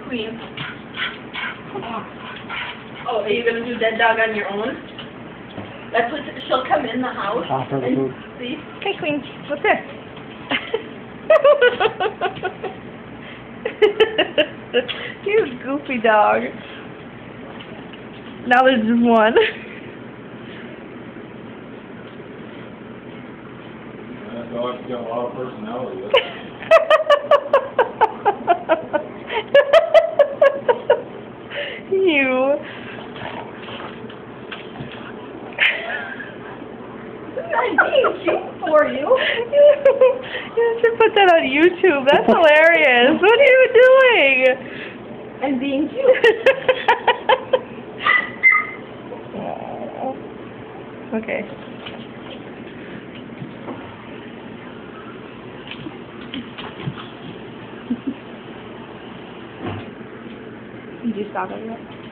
Queen. Oh, are you gonna do dead dog on your own? That's what she'll come in the house Offer the and food. see. Okay, Queen, what's this? You goofy dog. Now there's just one. That dog's got a lot of personality. You. I'm being cute for you. You should put that on YouTube. That's hilarious. What are you doing? I'm being cute. Aw. Okay. Did you stop it yet?